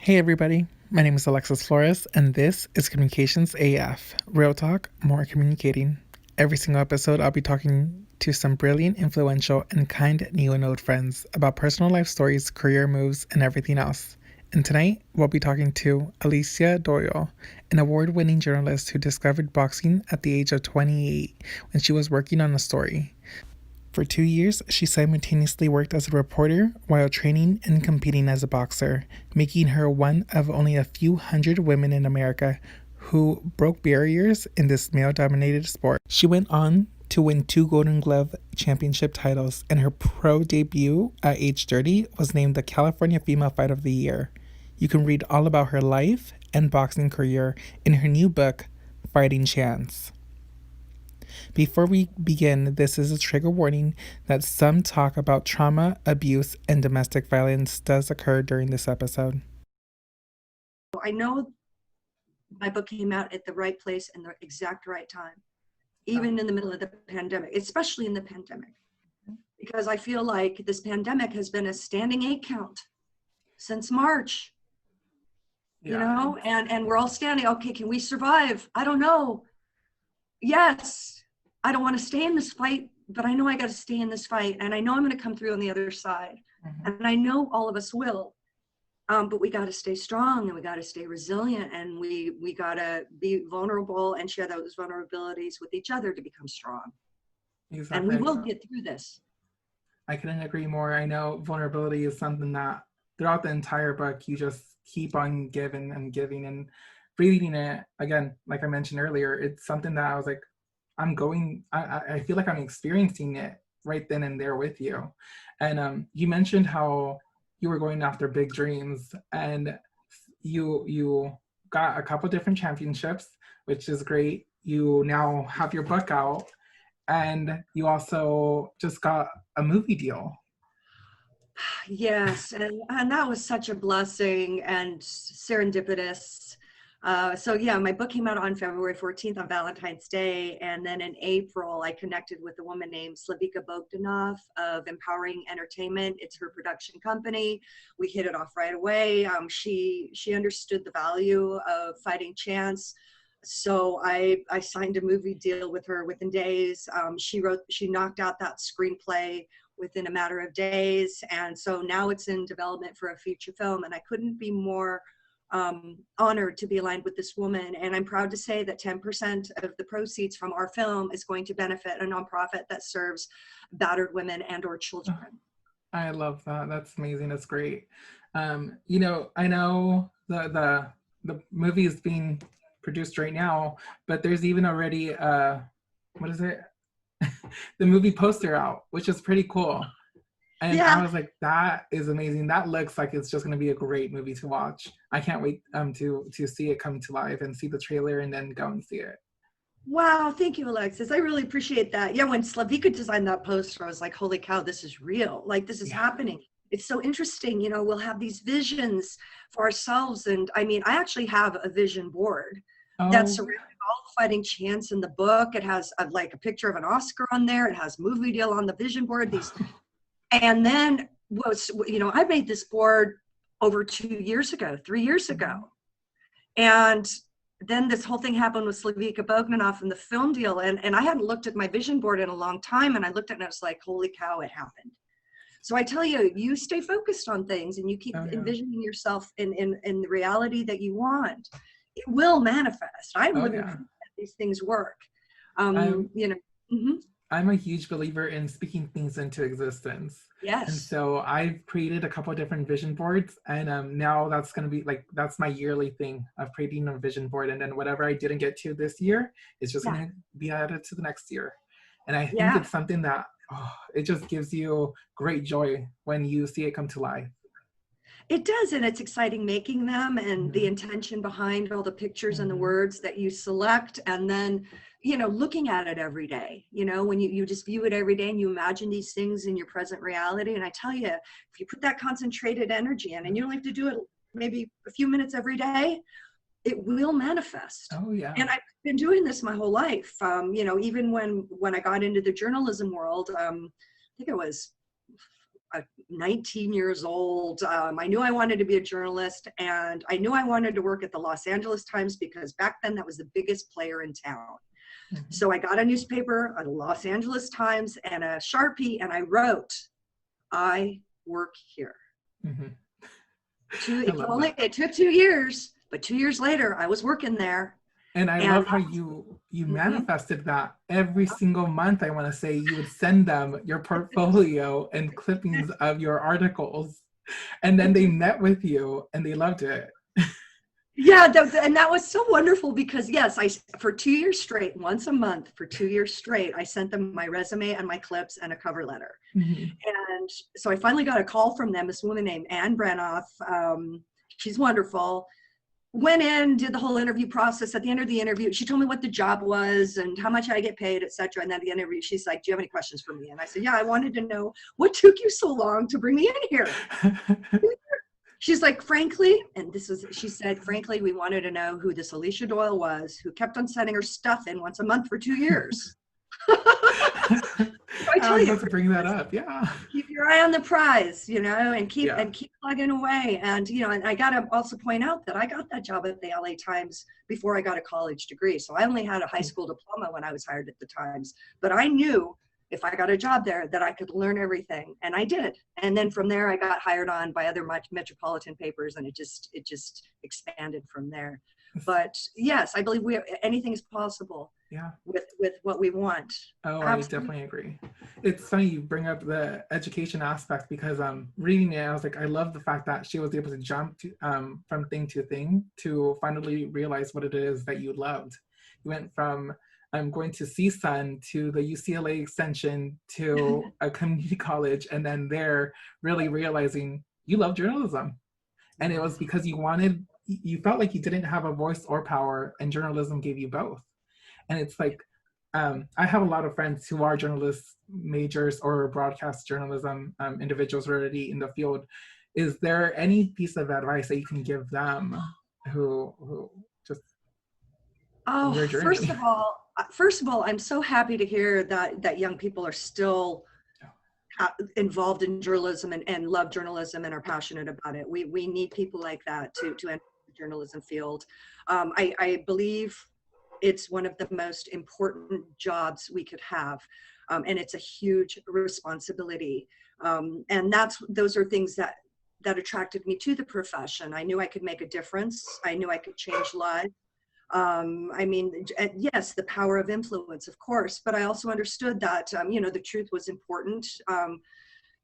Hey everybody, my name is Alexis Flores, and this is Communications AF. Real talk, more communicating. Every single episode, I'll be talking to some brilliant, influential, and kind new and old friends about personal life stories, career moves, and everything else. And tonight, we'll be talking to Alicia Doyle, an award winning journalist who discovered boxing at the age of 28 when she was working on a story. For 2 years, she simultaneously worked as a reporter while training and competing as a boxer, making her one of only a few hundred women in America who broke barriers in this male dominated sport. She went on to win 2 Golden Glove championship titles, and her pro debut at age 30 was named the California Female Fight of the Year. You can read all about her life and boxing career in her new book, Fighting Chance. Before we begin, this is a trigger warning that some talk about trauma, abuse, and domestic violence does occur during this episode. I know my book came out at the right place and the exact right time, even in the middle of the pandemic, especially in the pandemic, because I feel like this pandemic has been a standing 8 count since March, and we're all standing, okay, can we survive? I don't know. Yes, I don't want to stay in this fight, but I know I got to stay in this fight, and I know I'm going to come through on the other side, and I know all of us will. But we got to stay strong, and we got to stay resilient, and we got to be vulnerable and share those vulnerabilities with each other to become strong. Exactly. And we will get through this. I couldn't agree more. I know vulnerability is something that throughout the entire book, you just keep on giving and giving and breathing it. Again, like I mentioned earlier, it's something that I was like, I feel like I'm experiencing it right then and there with you. And you mentioned how you were going after big dreams, and you got a couple different championships, which is great. You now have your book out, and you also just got a movie deal. Yes, and that was such a blessing and serendipitous. So yeah, my book came out on February 14th on Valentine's Day, and then in April I connected with a woman named Slavika Bogdanov of Empowering Entertainment. It's her production company. We hit it off right away. She understood the value of Fighting Chance. So I signed a movie deal with her within days. She knocked out that screenplay within a matter of days, and so now it's in development for a feature film, and I couldn't be more honored to be aligned with this woman. And I'm proud to say that 10% of the proceeds from our film is going to benefit a nonprofit that serves battered women and or children. I love that. That's amazing. That's great. I know the movie is being produced right now, but there's even already what is it? The movie poster out, which is pretty cool. And yeah. I was like, that is amazing. That looks like it's just going to be a great movie to watch. I can't wait to see it come to life and see the trailer and then go and see it. Wow, thank you, Alexis. I really appreciate that. Yeah, when Slavika designed that poster, I was like, holy cow, this is real. Like, this is happening. It's so interesting. We'll have these visions for ourselves. And I mean, I actually have a vision board that's surrounding all the Fighting Chance in the book. It has like a picture of an Oscar on there. It has movie deal on the vision board. And then I made this board over 3 years ago. And then this whole thing happened with Slavika Bogdanov and the film deal. And I hadn't looked at my vision board in a long time. And I looked at it and I was like, holy cow, it happened. So I tell you, you stay focused on things and you keep envisioning yourself in the reality that you want. It will manifest. I'm living proof that these things work. I'm a huge believer in speaking things into existence. Yes. And so I've created a couple of different vision boards, and now that's going to be that's my yearly thing of creating a vision board. And then whatever I didn't get to this year is just going to be added to the next year. And I think it's something that it just gives you great joy when you see it come to life. It does, and it's exciting making them and the intention behind all the pictures and the words that you select, and then looking at it every day, when you just view it every day and you imagine these things in your present reality. And I tell you, if you put that concentrated energy in, and you don't have to do it maybe a few minutes every day, it will manifest. Oh yeah. And I've been doing this my whole life. Even when I got into the journalism world, I think it was 19 years old. I knew I wanted to be a journalist, and I knew I wanted to work at the Los Angeles Times because back then that was the biggest player in town. Mm-hmm. So I got a newspaper, a Los Angeles Times, and a Sharpie, and I wrote, "I work here." Mm-hmm. It took 2 years, but 2 years later, I was working there. And I love how you manifested that every single month. I want to say you would send them your portfolio and clippings of your articles, and then they met with you and they loved it. Yeah, and that was so wonderful because yes, for 2 years straight, once a month for 2 years straight, I sent them my resume and my clips and a cover letter. Mm-hmm. And so I finally got a call from them. This woman named Ann Brenoff, she's wonderful. Went in, did the whole interview process. At the end of the interview, she told me what the job was and how much I get paid, etc. And then at the interview, she's like, "Do you have any questions for me?" And I said, "Yeah, I wanted to know what took you so long to bring me in here." She's like, "Frankly," and she said, "Frankly, we wanted to know who this Alicia Doyle was, who kept on sending her stuff in once a month for 2 years." I tell you, to bring that up, yeah. Keep your eye on the prize, and keep plugging away. And and I got to also point out that I got that job at the LA Times before I got a college degree. So I only had a high school diploma when I was hired at the Times, but I knew if I got a job there that I could learn everything, and I did. And then from there, I got hired on by other metropolitan papers, and it just expanded from there. But yes, I believe anything is possible. Yeah. With what we want. Oh, absolutely. I definitely agree. It's funny you bring up the education aspect because reading it, I was like, I love the fact that she was able to jump from thing to thing to finally realize what it is that you loved. You went from going to CSUN to the UCLA extension to a community college, and then there really realizing you love journalism. And it was because you felt like you didn't have a voice or power, and journalism gave you both. And it's like, I have a lot of friends who are journalists majors or broadcast journalism individuals already in the field. Is there any piece of advice that you can give them who just their journey? First of all, I'm so happy to hear that young people are still involved in journalism and love journalism and are passionate about it. We need people like that to enter the journalism field. I believe it's one of the most important jobs we could have. And it's a huge responsibility. And those are things that attracted me to the profession. I knew I could make a difference. I knew I could change lives. Yes, the power of influence, of course, but I also understood that, the truth was important.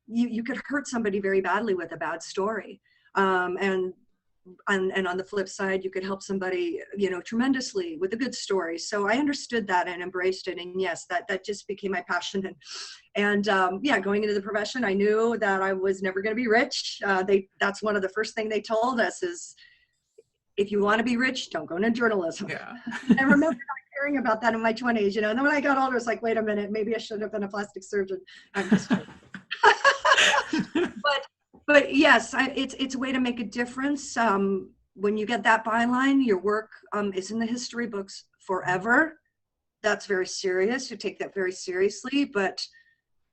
You could hurt somebody very badly with a bad story. And on the flip side, you could help somebody, tremendously with a good story. So I understood that and embraced it. And yes, that just became my passion. And going into the profession, I knew that I was never going to be rich. That's one of the first thing they told us is, if you want to be rich, don't go into journalism. Yeah. I remember not caring about that in my 20s, and then when I got older, it's like, wait a minute, maybe I should have been a plastic surgeon. I'm just kidding. But yes, it's a way to make a difference. When you get that byline, your work is in the history books forever. That's very serious. You take that very seriously, but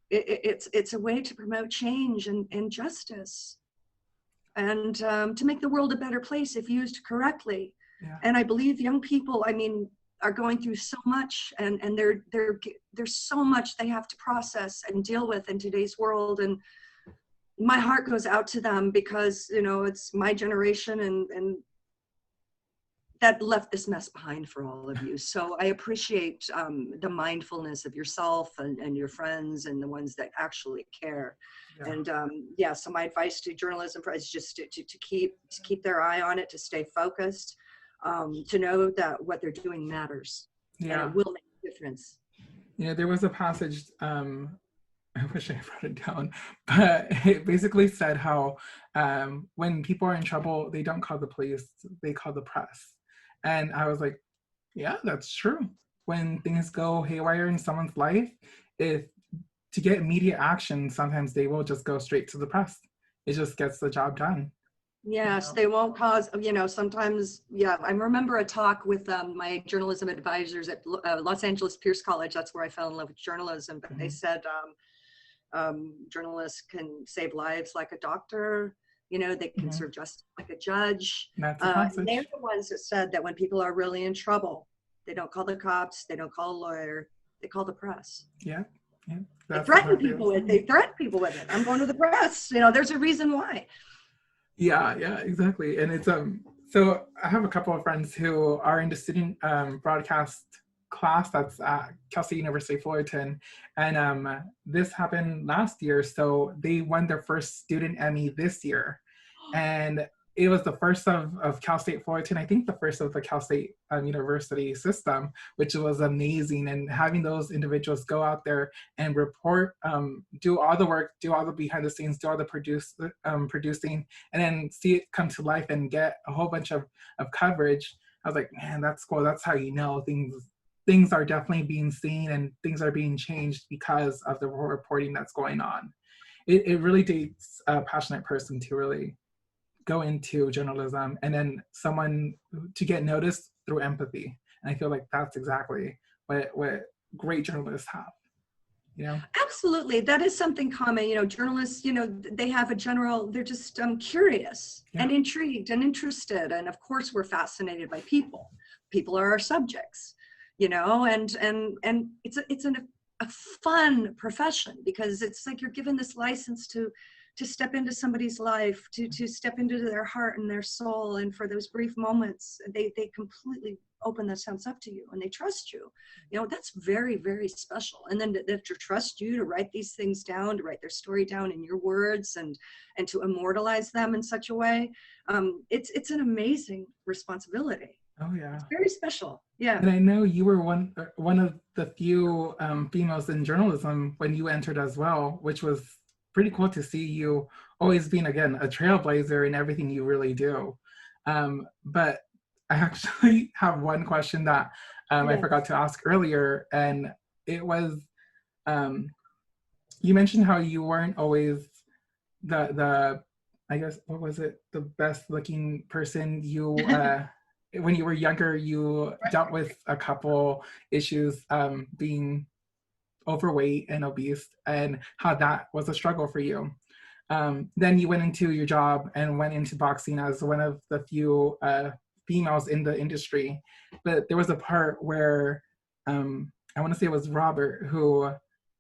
it's a way to promote change and justice, and to make the world a better place if used correctly. Yeah. And I believe young people, are going through so much, and there's so much they have to process and deal with in today's world. And my heart goes out to them because, it's my generation and that left this mess behind for all of you. So I appreciate the mindfulness of yourself and your friends and the ones that actually care. Yeah. And so my advice to journalism is just to keep their eye on it, to stay focused, to know that what they're doing matters. Yeah. And it will make a difference. There was a passage, I wish I wrote it down, but it basically said how when people are in trouble, they don't call the police, they call the press. And I was like, yeah, that's true. When things go haywire in someone's life, to get immediate action, sometimes they will just go straight to the press. It just gets the job done. Yes, they won't cause, sometimes, I remember a talk with my journalism advisors at Los Angeles Pierce College. That's where I fell in love with journalism. But they said, Journalists can save lives like a doctor. You know, they can serve justice like a judge. That's a And they're passage. the ones that said that when people are really in trouble, they don't call the cops, they don't call a lawyer, they call the press. Yeah. Yeah. They That's threaten exactly people what with. They threaten people with it. I'm going to the press. You know, there's a reason why. Yeah, yeah, exactly. And it's so I have a couple of friends who are in the student broadcast class that's at Cal State University Fullerton, and this happened last year, so they won their first student Emmy this year, and it was the first of Cal State Fullerton, I think the first of the Cal State University system, which was amazing. And having those individuals go out there and report, do all the work, do all the behind the scenes, do all the producing, and then see it come to life and get a whole bunch of coverage. I was like, man, that's cool. That's how you know things are definitely being seen and things are being changed because of the reporting that's going on. It really takes a passionate person to really go into journalism, and then someone to get noticed through empathy. And I feel like that's exactly what great journalists have, you know? Absolutely. That is something common. You know, journalists, you know, they have a general, they're just curious and intrigued and interested. And of course, we're fascinated by people. People are our subjects, you know, and it's a fun profession, because it's like you're given this license to step into somebody's life, to step into their heart and their soul. And for those brief moments, they completely open themselves up to you and they trust you. You know, that's very, very special. And then to trust you to write these things down, to write their story down in your words, and to immortalize them in such a way, it's an amazing responsibility. Oh yeah. It's very special. Yeah. And I know you were one of the few females in journalism when you entered as well, which was pretty cool to see you always being, again, a trailblazer in everything you really do. But I actually have one question that I forgot to ask earlier, and it was, you mentioned how you weren't always the I guess, what was it, the best looking person. You when you were younger, you dealt with a couple issues, being overweight and obese, and how that was a struggle for you. Then you went into your job and went into boxing as one of the few females in the industry. But there was a part where I want to say it was Robert, who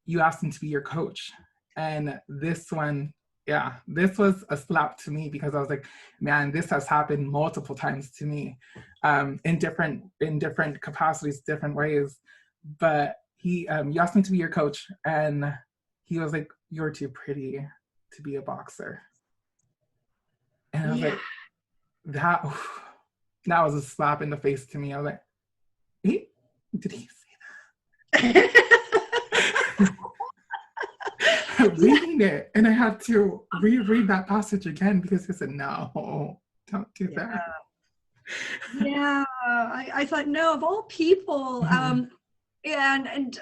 you asked him to be your coach. And this one, yeah, this was a slap to me, because I was like, man, this has happened multiple times to me, in different capacities, different ways. But he, you asked him to be your coach, and he was like, "You're too pretty to be a boxer." And I was like, that was a slap in the face to me. I was like, did he say that? Reading it, and I had to reread that passage again, because he said, "No, don't do that." Yeah, I thought, no, of all people. And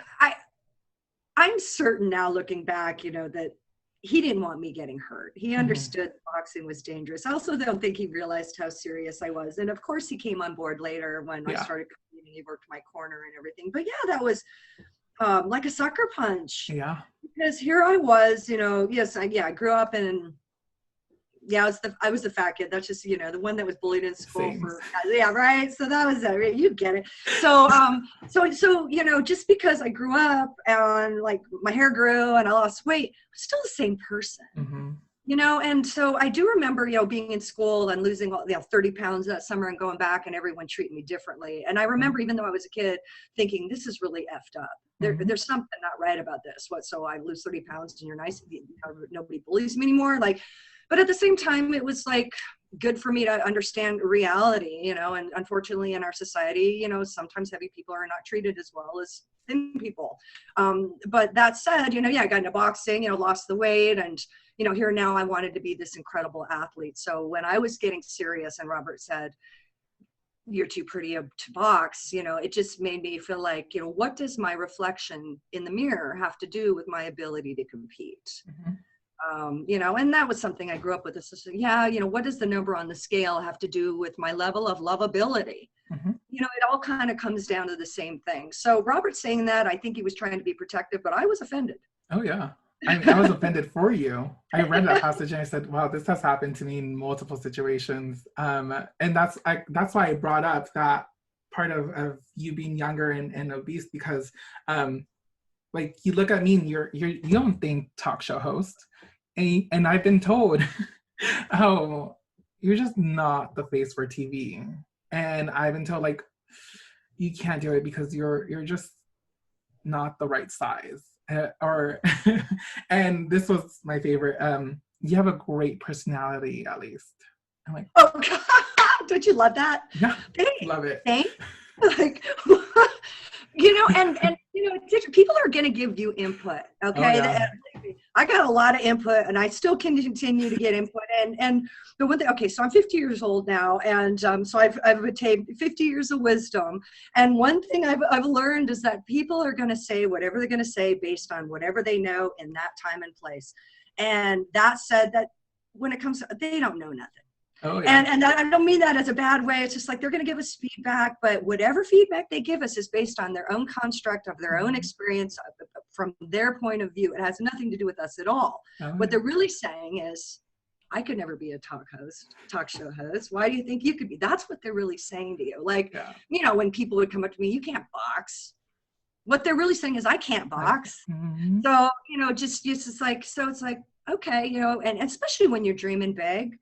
I'm certain now, looking back, you know, that he didn't want me getting hurt. He understood boxing was dangerous. I also don't think he realized how serious I was. And of course, he came on board later when I started competing. He worked my corner and everything. But yeah, that was like a sucker punch. Yeah. Because here I was, you know, I grew up in. Yeah, I was the fat kid. That's just, you know, the one that was bullied in school. Right. So that was it. You get it. So, so you know, just because I grew up and like my hair grew and I lost weight, I'm still the same person. You know, and so I do remember, you know, being in school and losing 30 pounds that summer and going back, and everyone treating me differently. And I remember, even though I was a kid, thinking, this is really effed up. There's something not right about this. So I lose 30 pounds and you're nice. Nobody bullies me anymore. Like. But at the same time, it was like good for me to understand reality, you know, and unfortunately in our society, you know, sometimes heavy people are not treated as well as thin people. But that said, you know, I got into boxing, you know, lost the weight, and, you know, here now I wanted to be this incredible athlete. So when I was getting serious and Robert said, "You're too pretty to box," you know, it just made me feel like, you know, what does my reflection in the mirror have to do with my ability to compete? You know, and that was something I grew up with. This is, you know, what does the number on the scale have to do with my level of lovability? You know, it all kind of comes down to the same thing. So Robert saying that, I think he was trying to be protective, but I was offended. Oh yeah. I mean, I was offended for you. I read that passage and I said, "Wow, this has happened to me in multiple situations." And that's why I brought up that part of you being younger and obese because, like, you look at me and you don't think talk show host, and I've been told, oh, you're just not the face for TV, and I've been told like, you can't do it because you're just not the right size. Or and this was my favorite. You have a great personality, at least. I'm like, oh God, don't you love that? yeah, Thanks. love it. Thanks. Like, and people are going to give you input. Okay. Oh, yeah. I got a lot of input and I still can continue to get input. And the one thing, okay, so I'm 50 years old now. And so I've attained 50 years of wisdom. And one thing I've learned is that people are going to say whatever they're going to say based on whatever they know in that time and place. And that said, that when it comes to, they don't know nothing. Oh, yeah. And I don't mean that as a bad way. It's just like they're going to give us feedback, but whatever feedback they give us is based on their own construct of their own experience from their point of view. It has nothing to do with us at all. Oh, what they're really saying is, I could never be a talk show host. Why do you think you could be? That's what they're really saying to you. Like, when people would come up to me, you can't box. What they're really saying is, I can't box. Mm-hmm. So, it's like, okay, and especially when you're dreaming big,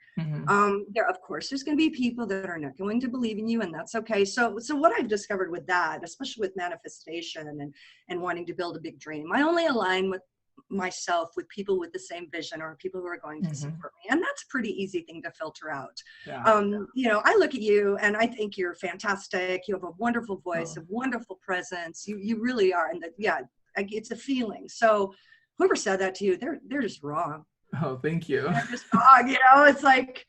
of course, there's going to be people that are not going to believe in you, and that's okay. So what I've discovered with that, especially with manifestation and wanting to build a big dream, I only align with myself with people with the same vision or people who are going to support me, and that's a pretty easy thing to filter out. I look at you and I think you're fantastic. You have a wonderful voice, a wonderful presence. You really are, and it's a feeling. So whoever said that to you, they're just wrong. Oh, thank you. They're just wrong. It's like,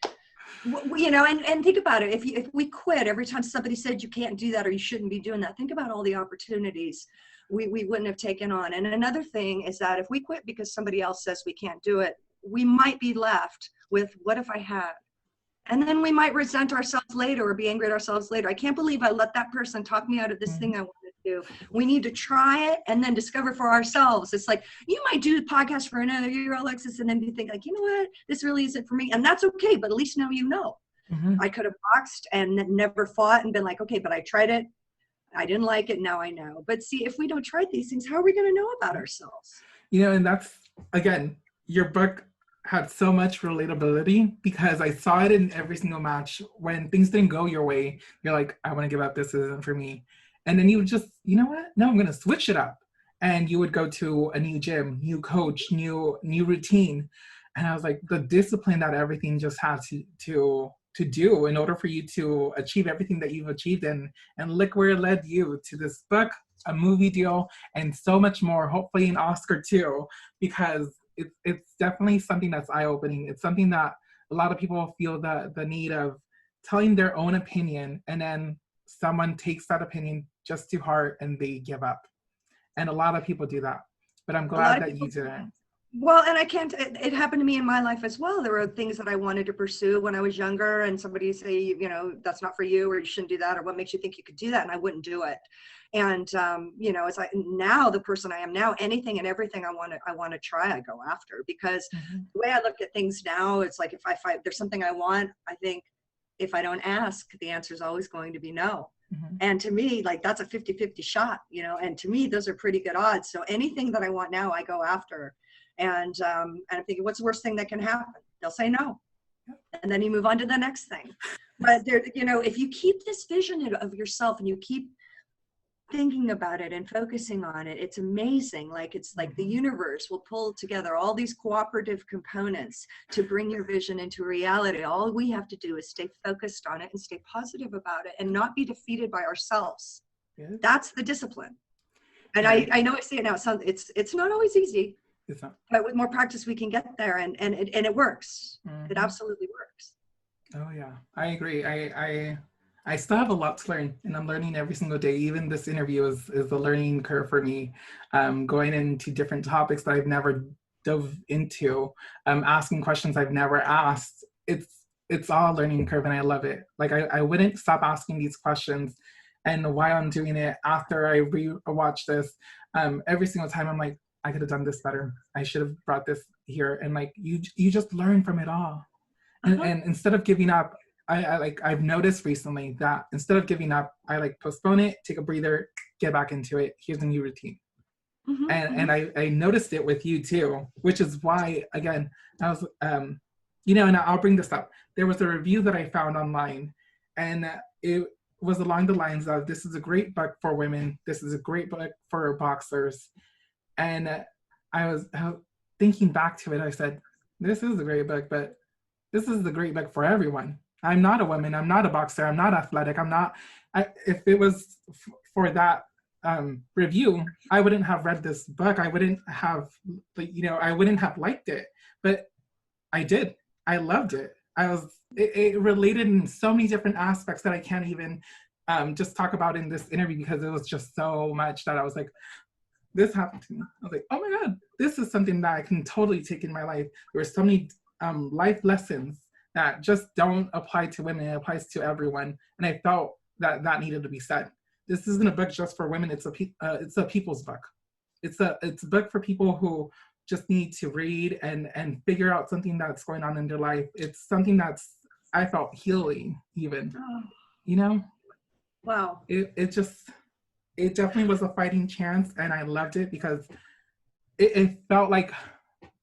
and think about it. If we quit every time somebody said you can't do that or you shouldn't be doing that, think about all the opportunities we wouldn't have taken on. And another thing is that if we quit because somebody else says we can't do it, we might be left with, what if I had? And then we might resent ourselves later or be angry at ourselves later. I can't believe I let that person talk me out of this thing I wanted to do. We need to try it and then discover for ourselves. It's like, you might do the podcast for another year, Alexis, and then you think like, you know what, this really isn't for me. And that's okay, but at least now you know. I could have boxed and never fought and been like, okay, but I tried it. I didn't like it. Now I know. But see, if we don't try these things, how are we going to know about ourselves? And that's, again, your book had so much relatability because I saw it in every single match. When things didn't go your way, you're like, I want to give up. This isn't for me. And then you would just, you know what? No, I'm going to switch it up. And you would go to a new gym, new coach, new routine. And I was like, the discipline that everything just had to do in order for you to achieve everything that you've achieved. And look where it led you to this book, a movie deal, and so much more, hopefully an Oscar too, because it's definitely something that's eye-opening. It's something that a lot of people feel the need of telling their own opinion, and then someone takes that opinion just to heart and they give up. And a lot of people do that. But I'm glad that you didn't. Well, and it happened to me in my life as well. There were things that I wanted to pursue when I was younger, and somebody say, that's not for you, or you shouldn't do that, or what makes you think you could do that? And I wouldn't do it. And, it's like now the person I am now, anything and everything I want to try, I go after, because the way I look at things now, it's like, if there's something I want, I think if I don't ask, the answer is always going to be no. And to me, like, that's a 50-50 shot, and to me, those are pretty good odds. So anything that I want now, I go after. And I'm thinking, what's the worst thing that can happen? They'll say no. And then you move on to the next thing. But if you keep this vision of yourself and you keep thinking about it and focusing on it, it's amazing. Like, it's like the universe will pull together all these cooperative components to bring your vision into reality. All we have to do is stay focused on it and stay positive about it and not be defeated by ourselves. That's the discipline. And I know I say it now, it's not always easy. But with more practice, we can get there, and it works. It absolutely works. Oh yeah, I agree. I still have a lot to learn, and I'm learning every single day. Even this interview is a learning curve for me. Going into different topics that I've never dove into, asking questions I've never asked. It's all a learning curve, and I love it. Like I wouldn't stop asking these questions, and while I'm doing it, after I rewatch this, every single time I'm like, I could have done this better. I should have brought this here. And like, you just learn from it all. And instead of giving up, I've noticed recently that instead of giving up, I like postpone it, take a breather, get back into it. Here's a new routine. And I noticed it with you too, which is why, again, I was, and I'll bring this up. There was a review that I found online, and it was along the lines of, this is a great book for women. This is a great book for boxers. And I was thinking back to it. I said, this is a great book, but this is the great book for everyone. I'm not a woman. I'm not a boxer. I'm not athletic. If it was for that review, I wouldn't have read this book. I wouldn't have, I wouldn't have liked it, but I did. I loved it. It related in so many different aspects that I can't even just talk about in this interview, because it was just so much that I was like, this happened to me. I was like, oh my God, this is something that I can totally take in my life. There were so many life lessons that just don't apply to women. It applies to everyone. And I felt that needed to be said. This isn't a book just for women. It's a people's book. It's a book for people who just need to read and figure out something that's going on in their life. It's something that's, I felt, healing even, Wow. It definitely was a fighting chance, and I loved it because it felt like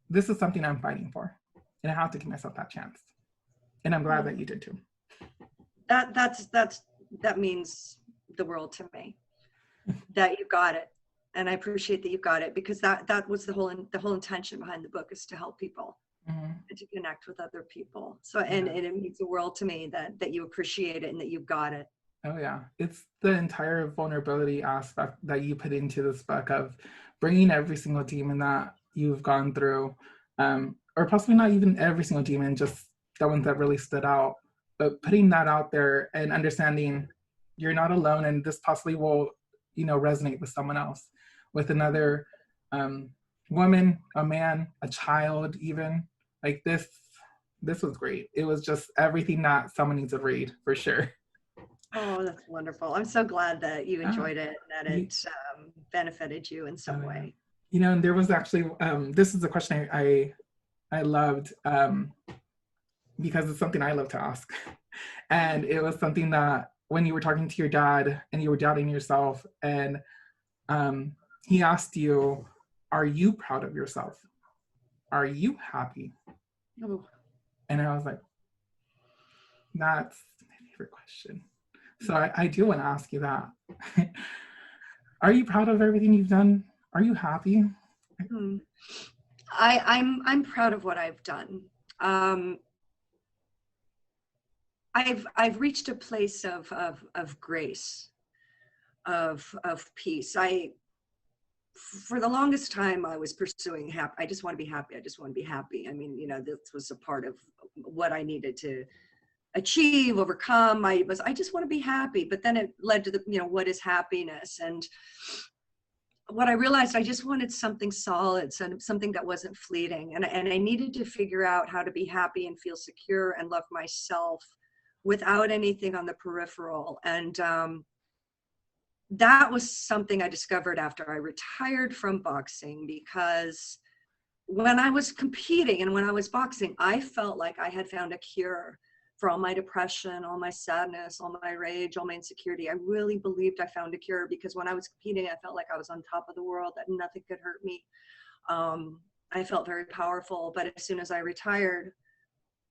this is something I'm fighting for, and I have to give myself that chance. And I'm glad that you did too. That means the world to me, that you got it. And I appreciate that you got it, because that was the whole intention behind the book, is to help people and to connect with other people. So, and it means the world to me that you appreciate it and that you got it. Oh yeah, it's the entire vulnerability aspect that you put into this book, of bringing every single demon that you've gone through, or possibly not even every single demon, just the ones that really stood out, but putting that out there and understanding you're not alone, and this possibly will, resonate with someone else, with another woman, a man, a child, even. Like this was great. It was just everything that someone needs to read, for sure. Oh, that's wonderful. I'm so glad that you enjoyed it, and that it benefited you in some way. And there was actually, this is a question I loved, because it's something I love to ask. And it was something that when you were talking to your dad and you were doubting yourself, and he asked you, are you proud of yourself? Are you happy? Oh. And I was like, that's my favorite question. So I do want to ask you that. Are you proud of everything you've done? Are you happy? I'm proud of what I've done. I've reached a place of grace, of peace. For the longest time, I was pursuing happy. I just want to be happy. I just want to be happy. I mean, this was a part of what I needed to achieve, overcome. I just want to be happy. But then it led to what is happiness? And what I realized, I just wanted something solid, something that wasn't fleeting. And I needed to figure out how to be happy and feel secure and love myself without anything on the peripheral. And that was something I discovered after I retired from boxing, because when I was competing and when I was boxing, I felt like I had found a cure for all my depression, all my sadness, all my rage, all my insecurity. I really believed I found a cure, because when I was competing, I felt like I was on top of the world, that nothing could hurt me. I felt very powerful, but as soon as I retired,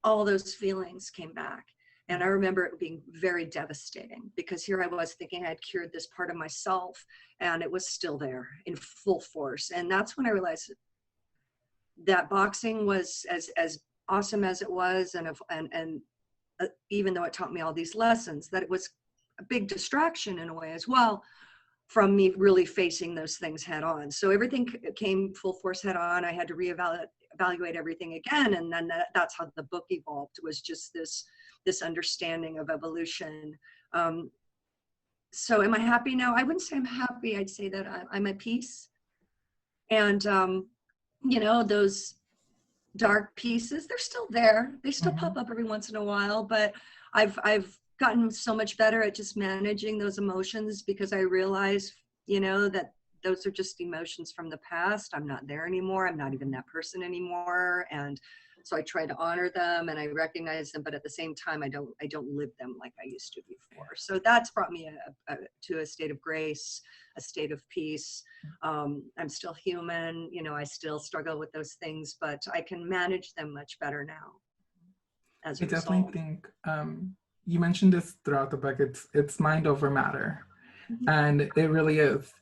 all those feelings came back. And I remember it being very devastating, because here I was thinking I had cured this part of myself, and it was still there in full force. And that's when I realized that boxing was as awesome as it was, and even though it taught me all these lessons, that it was a big distraction in a way as well from me really facing those things head on. So everything came full force head on. I had to reevaluate everything again. And then that's how the book evolved, was just this understanding of evolution. So am I happy now? I wouldn't say I'm happy. I'd say that I'm at peace. And, those dark pieces, they're still there. They still pop up every once in a while, but I've gotten so much better at just managing those emotions, because I realize, that those are just emotions from the past. I'm not there anymore. I'm not even that person anymore. And so I try to honor them and I recognize them, but at the same time, I don't live them like I used to before. So that's brought me to a state of grace, a state of peace. I'm still human, I still struggle with those things, but I can manage them much better now as a I definitely result. think you mentioned this throughout the book. It's mind over matter, and it really is.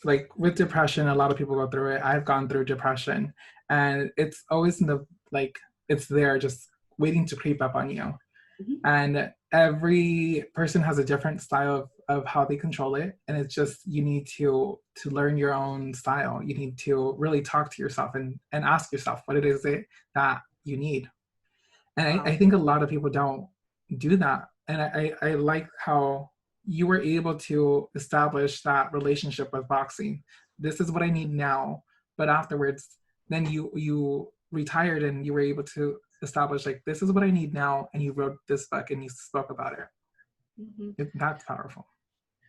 Like with depression, a lot of people go through it. I've gone through depression, and it's always it's there, just waiting to creep up on you. And every person has a different style of how they control it, and it's just you need to learn your own style. You need to really talk to yourself and ask yourself what it is that you need. And I think a lot of people don't do that. And I like how you were able to establish that relationship with boxing. This is what I need now. But afterwards, then you retired and you were able to establish like, this is what I need now. And you wrote this book and you spoke about it. That's powerful.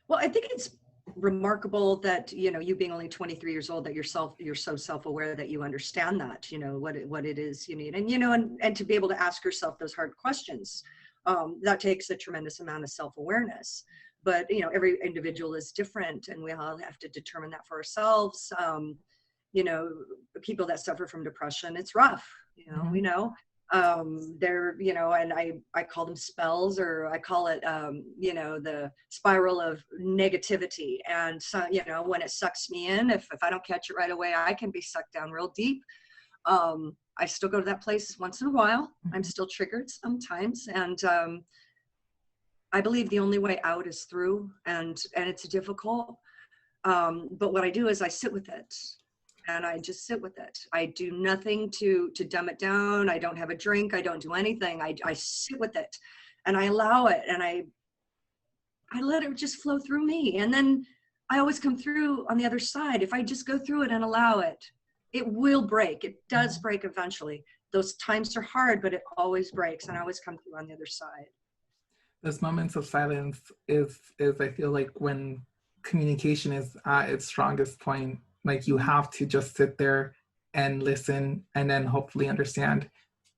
Well, I think it's remarkable that you being only 23 years old, that you're so self-aware that you understand that what it is you need, and to be able to ask yourself those hard questions, that takes a tremendous amount of self-awareness. But every individual is different, and we all have to determine that for ourselves. People that suffer from depression, it's rough. We know they're and I call them spells, or I call it the spiral of negativity. And so when it sucks me in, if I don't catch it right away, I can be sucked down real deep. I still go to that place once in a while. I'm still triggered sometimes, and I believe the only way out is through, and it's difficult, but what I do is I sit with it. And I just sit with it. I do nothing to dumb it down. I don't have a drink. I don't do anything. I sit with it, and I allow it, and I let it just flow through me. And then I always come through on the other side. If I just go through it and allow it, it will break. It does break eventually. Those times are hard, but it always breaks, and I always come through on the other side. Those moments of silence is I feel like when communication is at its strongest point. Like you have to just sit there and listen, and then hopefully understand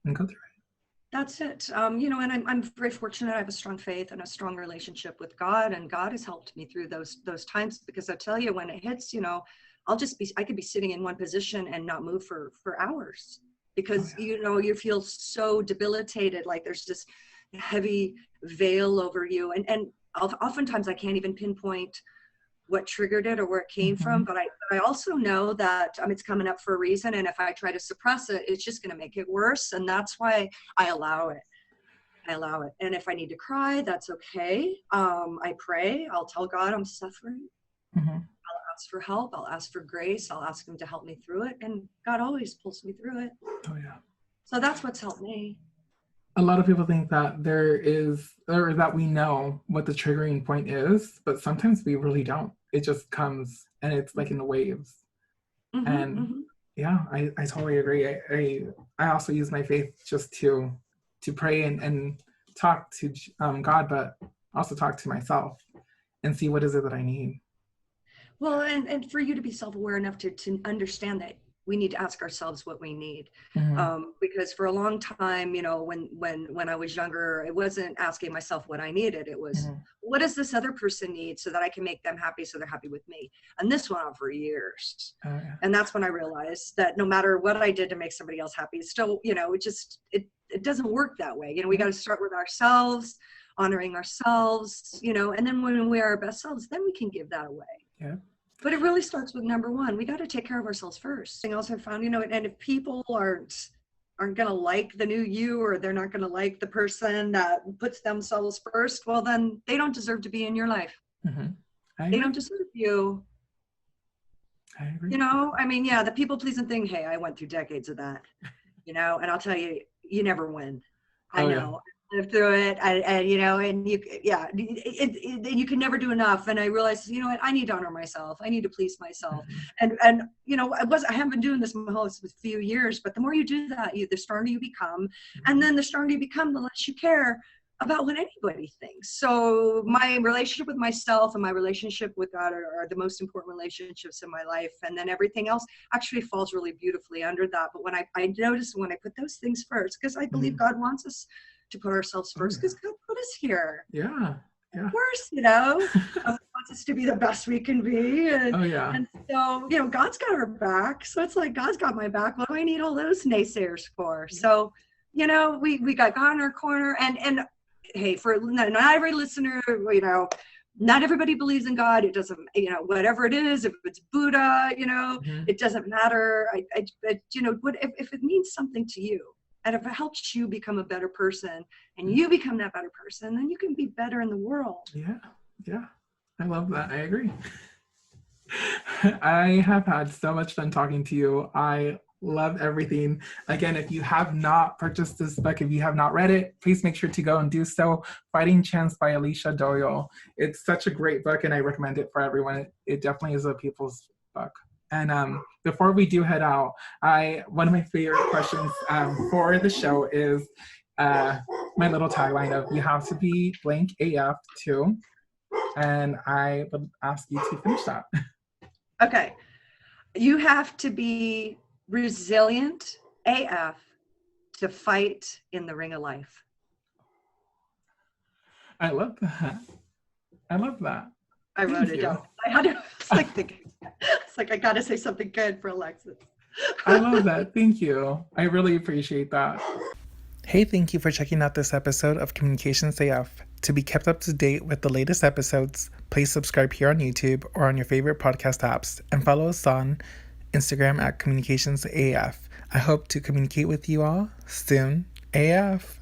and go through it. That's it. And I'm very fortunate. I have a strong faith and a strong relationship with God, and God has helped me through those times, because I tell you, when it hits, I could be sitting in one position and not move for hours, because you feel so debilitated, like there's this heavy veil over you, and oftentimes I can't even pinpoint what triggered it or where it came from, but I also know that it's coming up for a reason, and if I try to suppress it, it's just going to make it worse. And that's why I allow it. And if I need to cry, that's okay. I pray. I'll tell God I'm suffering. I'll ask for help. I'll ask for grace. I'll ask him to help me through it, and God always pulls me through it. Oh yeah. So that's what's helped me. A lot of people think that that we know what the triggering point is, but sometimes we really don't. It just comes, and it's like in the waves. Yeah, I totally agree. I also use my faith just to pray and talk to God, but also talk to myself and see what is it that I need. Well, and for you to be self-aware enough to understand that we need to ask ourselves what we need. Because for a long time, when I was younger, it wasn't asking myself what I needed. It was, what does this other person need so that I can make them happy, so they're happy with me? And this went on for years. And that's when I realized that no matter what I did to make somebody else happy, still, it doesn't work that way. We got to start with ourselves, honoring ourselves, and then when we are our best selves, then we can give that away. Yeah. But it really starts with number one. We got to take care of ourselves first. Something else I found, and if people aren't going to like the new you, or they're not going to like the person that puts themselves first, well, then they don't deserve to be in your life. They don't deserve you. I agree. The people pleasing thing, hey, I went through decades of that, and I'll tell you, you never win. I know. Live through it, and you can never do enough. And I realized, I need to honor myself. I need to please myself. And I haven't been doing this my whole few years, but the more you do that, the stronger you become. And then the stronger you become, the less you care about what anybody thinks. So my relationship with myself and my relationship with God are the most important relationships in my life. And then everything else actually falls really beautifully under that. But when I notice when I put those things first, because I believe God wants us to put ourselves first, because God put us here. Yeah. Of course, wants us to be the best we can be. And so, God's got our back. So it's like, God's got my back. What do I need all those naysayers for? So, we got God in our corner. And hey, for not every listener, not everybody believes in God. It doesn't, whatever it is, if it's Buddha, it doesn't matter. If it means something to you, and if it helps you become a better person and you become that better person, then you can be better in the world. Yeah. I love that. I agree. I have had so much fun talking to you. I love everything. Again, if you have not purchased this book, if you have not read it, please make sure to go and do so. Fighting Chance by Alicia Doyle. It's such a great book and I recommend it for everyone. It definitely is a people's book. And before we do head out, one of my favorite questions for the show is my little tagline of "You have to be blank AF too," and I would ask you to finish that. Okay, you have to be resilient AF to fight in the ring of life. I love that. I wrote it down. I had to. It's like I got to say something good for Alexis. I love that. Thank you. I really appreciate that. Hey, thank you for checking out this episode of Communications AF. To be kept up to date with the latest episodes, please subscribe here on YouTube or on your favorite podcast apps and follow us on Instagram at Communications AF. I hope to communicate with you all soon. AF.